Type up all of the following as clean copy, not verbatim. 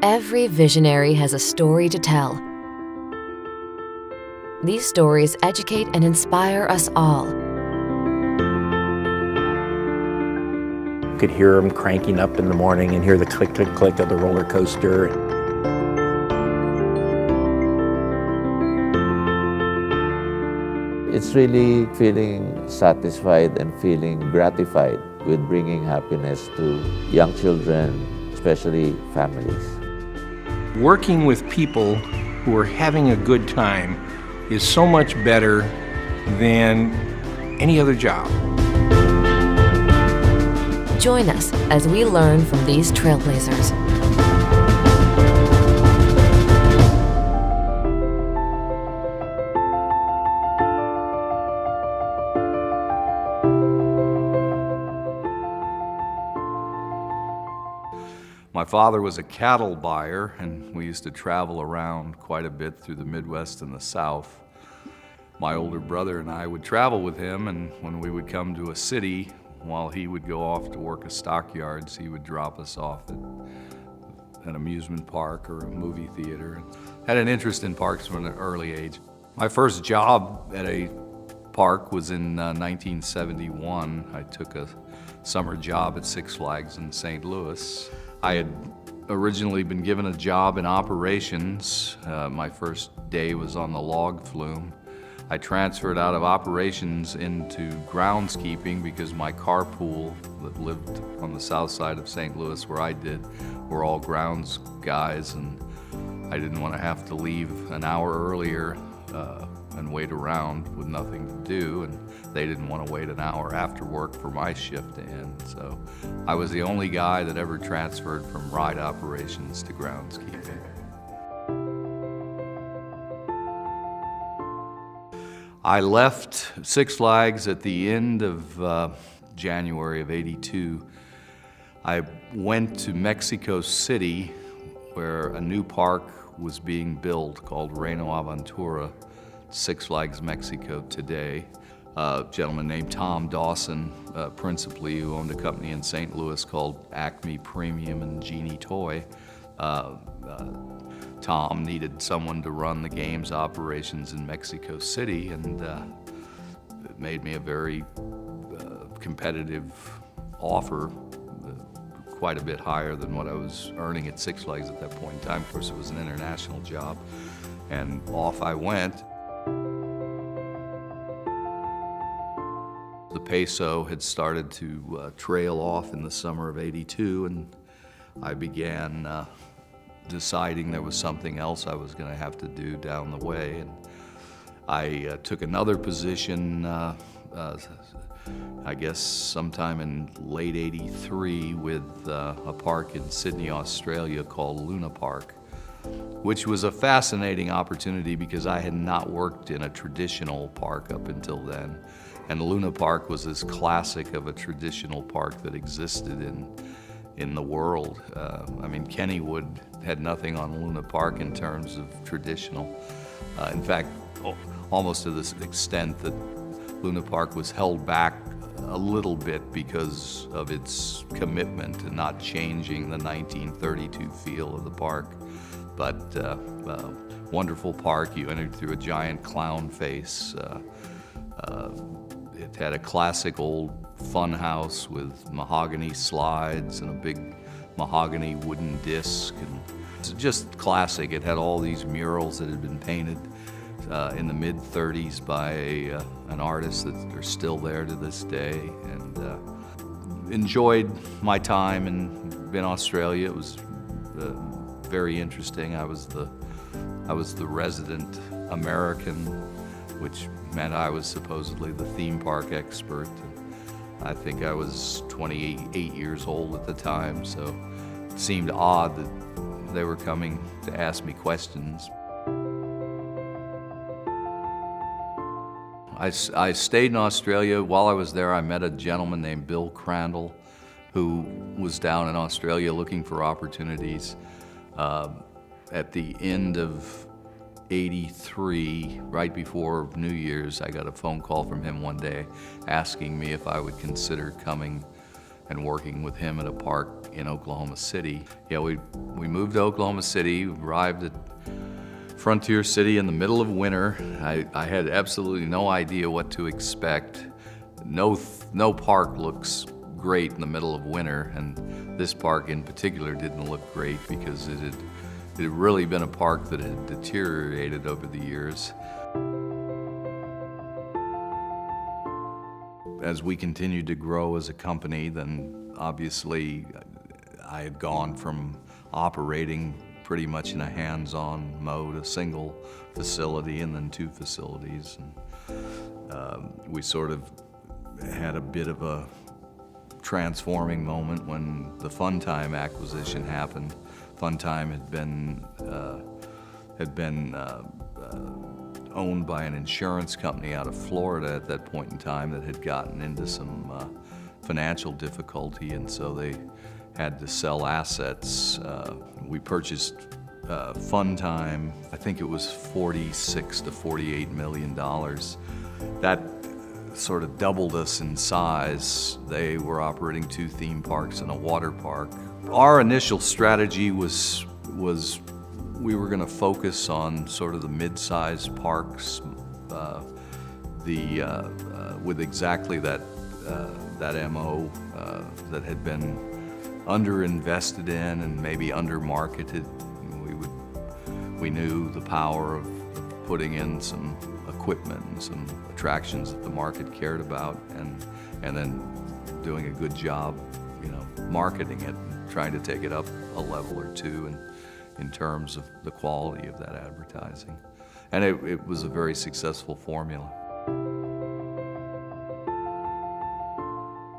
Every visionary has a story to tell. These stories educate and inspire us all. You could hear them cranking up in the morning and hear the click, click, click of the roller coaster. It's really feeling satisfied and feeling gratified with bringing happiness to young children, especially families. Working with people who are having a good time is so much better than any other job. Join us as we learn from these trailblazers. My father was a cattle buyer, and we used to travel around quite a bit through the Midwest and the South. My older brother and I would travel with him, and when we would come to a city, while he would go off to work at Stockyards, he would drop us off at an amusement park or a movie theater. Had an interest in parks from an early age. My first job at a park was in 1971. I took a summer job at Six Flags in St. Louis. I had originally been given a job in operations. My first day was on the log flume. I transferred out of operations into groundskeeping because my carpool that lived on the south side of St. Louis where I did were all grounds guys, and I didn't want to have to leave an hour earlier and wait around with nothing to do, and they didn't want to wait an hour after work for my shift to end. So I was the only guy that ever transferred from ride operations to groundskeeping. I left Six Flags at the end of January of '82. I went to Mexico City where a new park was being built called Reino Aventura, Six Flags Mexico today. A gentleman named Tom Dawson, principally, who owned a company in St. Louis called Acme Premium and Genie Toy. Tom needed someone to run the games operations in Mexico City, and it made me a very competitive offer, quite a bit higher than what I was earning at Six Flags at that point in time. Of course, it was an international job, and off I went. The peso had started to trail off in the summer of '82, and I began deciding there was something else I was going to have to do down the way. And I took another position, I guess sometime in late '83 with a park in Sydney, Australia called Luna Park, which was a fascinating opportunity because I had not worked in a traditional park up until then. And Luna Park was as classic of a traditional park that existed in the world. I mean, Kennywood had nothing on Luna Park in terms of traditional. In fact, almost to the extent that Luna Park was held back a little bit because of its commitment to not changing the 1932 feel of the park. But wonderful park. You entered through a giant clown face. It had a classic old fun house with mahogany slides and a big mahogany wooden disc. And it's just classic. It had all these murals that had been painted in the mid-30s by an artist that are still there to this day. And enjoyed my time in Australia. It was very interesting. I was the resident American, which meant I was supposedly the theme park expert. I think I was 28 years old at the time, so it seemed odd that they were coming to ask me questions. I stayed in Australia. While I was there, I met a gentleman named Bill Crandall, who was down in Australia looking for opportunities. At the end of '83, right before New Year's, I got a phone call from him one day asking me if I would consider coming and working with him at a park in Oklahoma City. Yeah, we moved to Oklahoma City, arrived at Frontier City in the middle of winter. I had absolutely no idea what to expect. No park looks great in the middle of winter, and this park in particular didn't look great because it had really been a park that had deteriorated over the years. As we continued to grow as a company, then obviously I had gone from operating pretty much in a hands-on mode, a single facility and then 2 facilities. And we sort of had a bit of a transforming moment when the Funtime acquisition happened. Funtime had been owned by an insurance company out of Florida at that point in time that had gotten into some financial difficulty, and so they had to sell assets. We purchased Funtime, I think it was $46 to $48 million. That sort of doubled us in size. They were operating 2 theme parks and a water park. Our initial strategy was we were going to focus on sort of the mid-sized parks, with exactly that MO that had been underinvested in and maybe under-marketed. We knew the power of putting in some equipment and some attractions that the market cared about, and then doing a good job, marketing it and trying to take it up a level or 2 in terms of the quality of that advertising. And it was a very successful formula.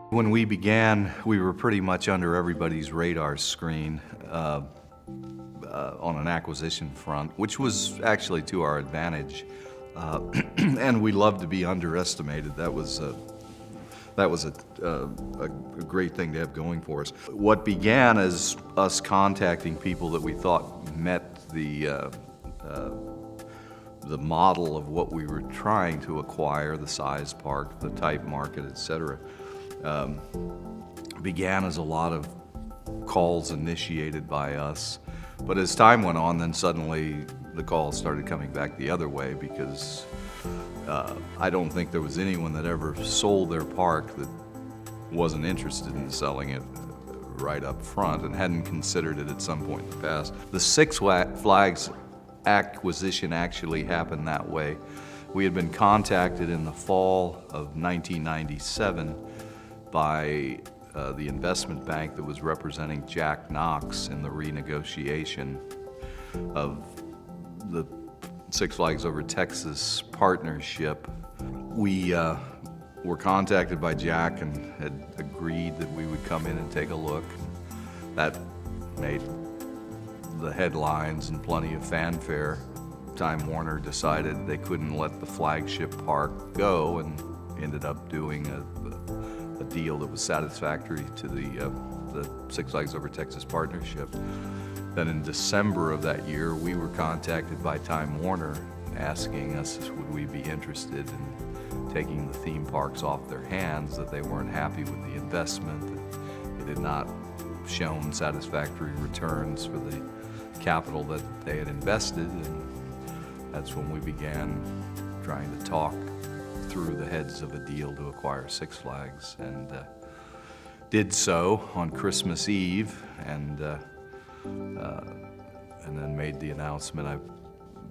When we began, we were pretty much under everybody's radar screen on an acquisition front, which was actually to our advantage. And we loved to be underestimated. That was a great thing to have going for us. What began as us contacting people that we thought met the model of what we were trying to acquire, the size park, the type market, etc., began as a lot of calls initiated by us. But as time went on, then suddenly the calls started coming back the other way, because I don't think there was anyone that ever sold their park that wasn't interested in selling it right up front and hadn't considered it at some point in the past. The Six Flags acquisition actually happened that way. We had been contacted in the fall of 1997 by the investment bank that was representing Jack Knox in the renegotiation of the Six Flags Over Texas partnership. We were contacted by Jack and had agreed that we would come in and take a look. That made the headlines and plenty of fanfare. Time Warner decided they couldn't let the flagship park go and ended up doing a deal that was satisfactory to the Six Flags Over Texas partnership. Then in December of that year, we were contacted by Time Warner asking us would we be interested in taking the theme parks off their hands, that they weren't happy with the investment, that it had not shown satisfactory returns for the capital that they had invested. And that's when we began trying to talk through the heads of a deal to acquire Six Flags, and did so on Christmas Eve, and then made the announcement, I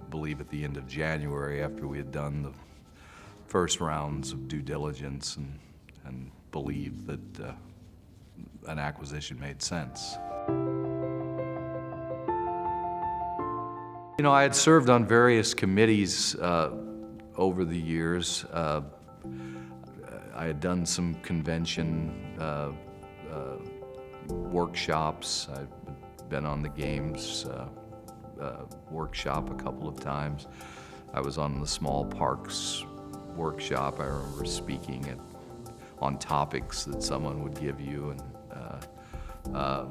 believe, at the end of January, after we had done the first rounds of due diligence and believed that an acquisition made sense. I had served on various committees over the years. I had done some convention workshops. I've been on the games workshop a couple of times. I was on the small parks workshop. I remember speaking on topics that someone would give you, I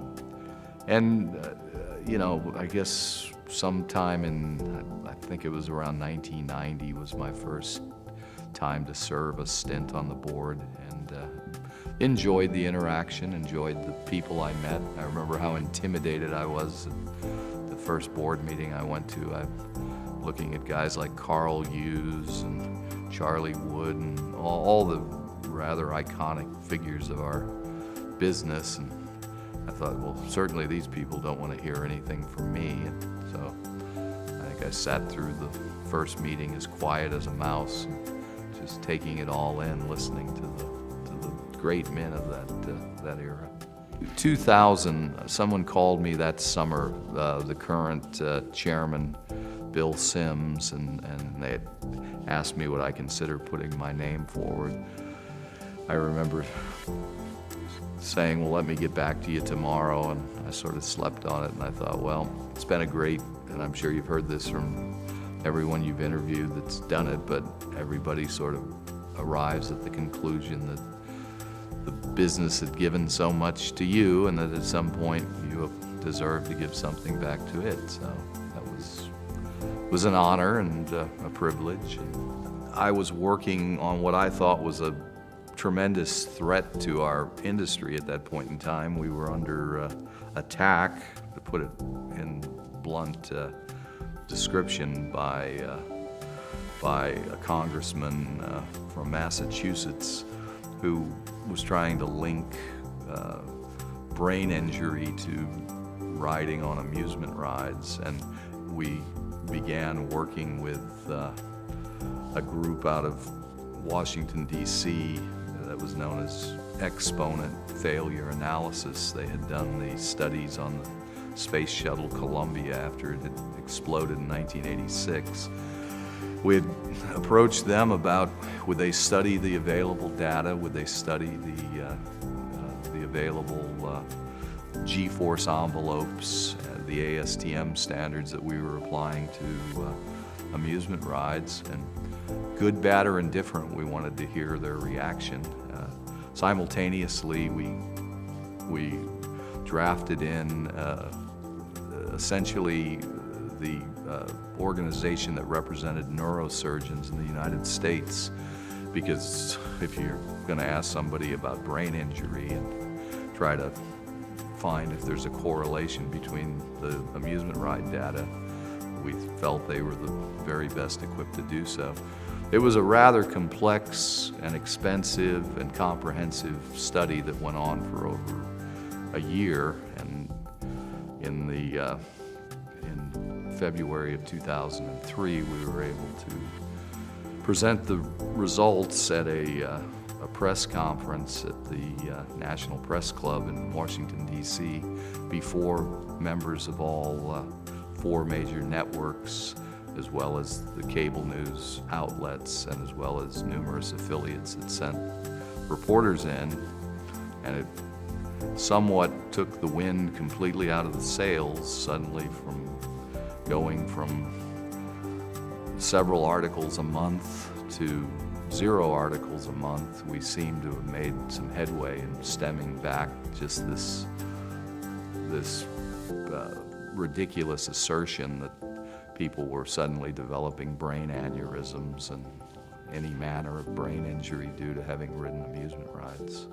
guess sometime in, I think it was around 1990 was my first time to serve a stint on the board, and enjoyed the interaction, enjoyed the people I met. I remember how intimidated I was at the first board meeting I went to. I'm looking at guys like Carl Hughes and Charlie Wood and all the rather iconic figures of our business, and I thought, well, certainly these people don't want to hear anything from me, and so I think I sat through the first meeting as quiet as a mouse, just taking it all in, listening to the great men of that era. 2000, someone called me that summer, the current chairman, Bill Sims, and they had asked me would I consider putting my name forward. I remember saying, well, let me get back to you tomorrow, and I sort of slept on it, and I thought, well, it's been a great, and I'm sure you've heard this from everyone you've interviewed that's done it, but everybody sort of arrives at the conclusion that the business had given so much to you, and that at some point you have deserved to give something back to it. So that was an honor and a privilege. And I was working on what I thought was a tremendous threat to our industry at that point in time. We were under attack, to put it in blunt description, by a congressman from Massachusetts who was trying to link brain injury to riding on amusement rides. And we began working with a group out of Washington, D.C. that was known as Exponent Failure Analysis. They had done the studies on the Space Shuttle Columbia after it had exploded in 1986. We had approached them about would they study the available data, would they study the available G-force envelopes, the ASTM standards that we were applying to amusement rides, and good, bad, or indifferent, we wanted to hear their reaction. Simultaneously, we drafted in essentially the organization that represented neurosurgeons in the United States, because if you're going to ask somebody about brain injury and try to find if there's a correlation between the amusement ride data, we felt they were the very best equipped to do so. It was a rather complex and expensive and comprehensive study that went on for over a year, and in February of 2003, we were able to present the results at a press conference at the National Press Club in Washington, D.C., before members of all 4 major networks, as well as the cable news outlets, and as well as numerous affiliates that sent reporters in. And it somewhat took the wind completely out of the sails suddenly, from going from several articles a month to 0 articles a month. We seem to have made some headway in stemming back just this ridiculous assertion that people were suddenly developing brain aneurysms and any manner of brain injury due to having ridden amusement rides.